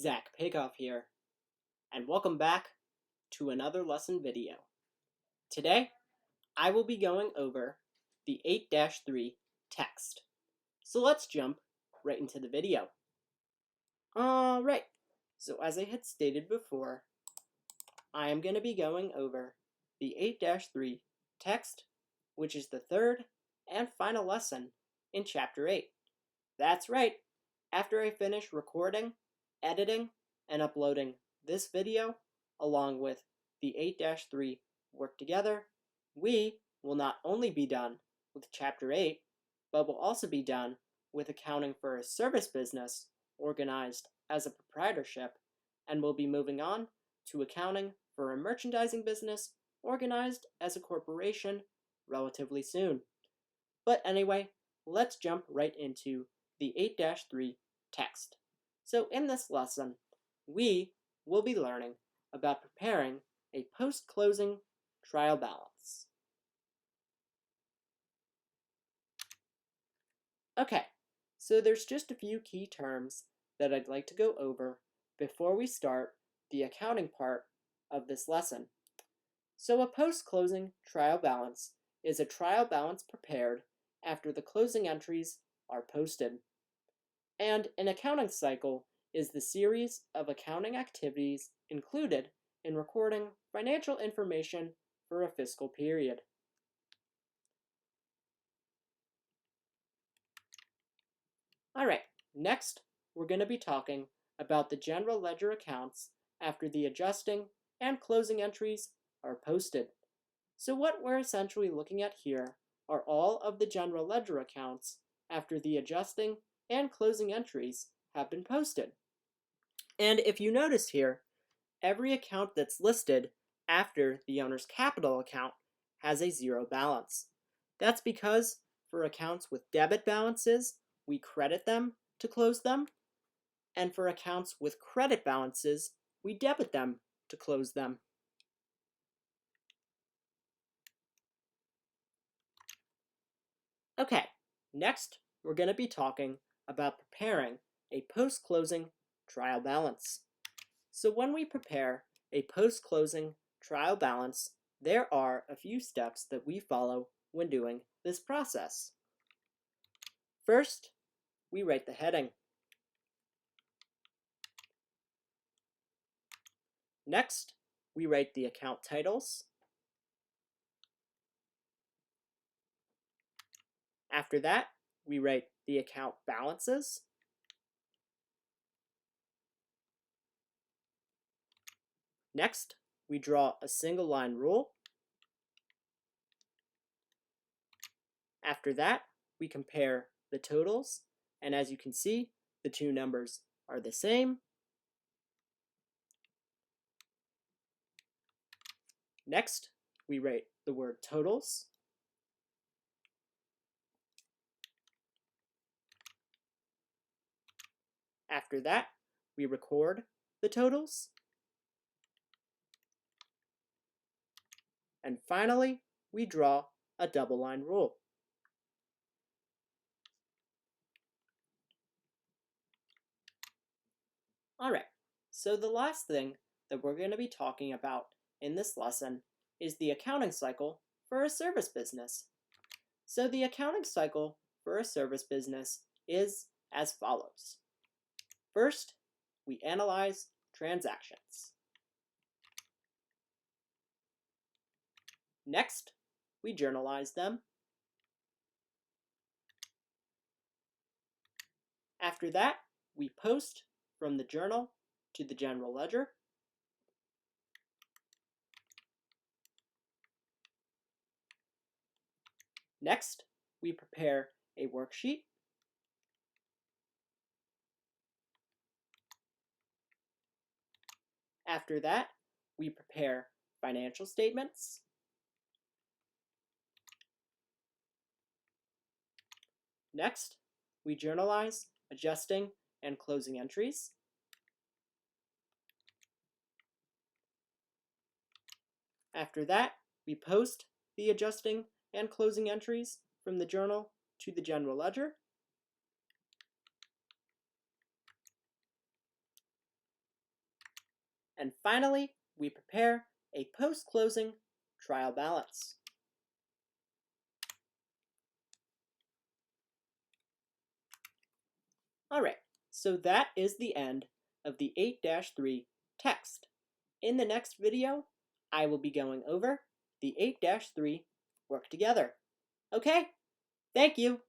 Zach Pagoff here, and welcome back to another lesson video. Today, I will be going over the 8-3 text. So let's jump right into the video. Alright, so as I had stated before, I am going to be going over the 8-3 text, which is the third and final lesson in Chapter 8. That's right, after I finish recording, editing, and uploading this video, along with the 8-3 work together, we will not only be done with Chapter 8, but will also be done with accounting for a service business organized as a proprietorship, and we'll be moving on to accounting for a merchandising business organized as a corporation relatively soon. But anyway, let's jump right into the 8-3 text. So in this lesson, we will be learning about preparing a post-closing trial balance. Okay, so there's just a few key terms that I'd like to go over before we start the accounting part of this lesson. So a post-closing trial balance is a trial balance prepared after the closing entries are posted. And an accounting cycle is the series of accounting activities included in recording financial information for a fiscal period. Alright, next we're going to be talking about the general ledger accounts after the adjusting and closing entries are posted. So what we're essentially looking at here are all of the general ledger accounts after the adjusting and closing entries have been posted. And if you notice here, every account that's listed after the owner's capital account has a zero balance. That's because for accounts with debit balances, we credit them to close them, and for accounts with credit balances, we debit them to close them. Okay, next we're going to be talking about preparing a post-closing trial balance. So when we prepare a post-closing trial balance, there are a few steps that we follow when doing this process. First, we write the heading. Next, we write the account titles. After that, we write the account balances. Next, we draw a single line rule. After that, we compare the totals, and as you can see, the two numbers are the same. Next, we write the word totals. After that, we record the totals. And finally, we draw a double line rule. Alright, so the last thing that we're going to be talking about in this lesson is the accounting cycle for a service business. So the accounting cycle for a service business is as follows. First, we analyze transactions. Next, we journalize them. After that, we post from the journal to the general ledger. Next, we prepare a worksheet. After that, we prepare financial statements. Next, we journalize adjusting and closing entries. After that, we post the adjusting and closing entries from the journal to the general ledger. And finally, we prepare a post-closing trial balance. Alright, so that is the end of the 8-3 text. In the next video, I will be going over the 8-3 work together. Okay, thank you.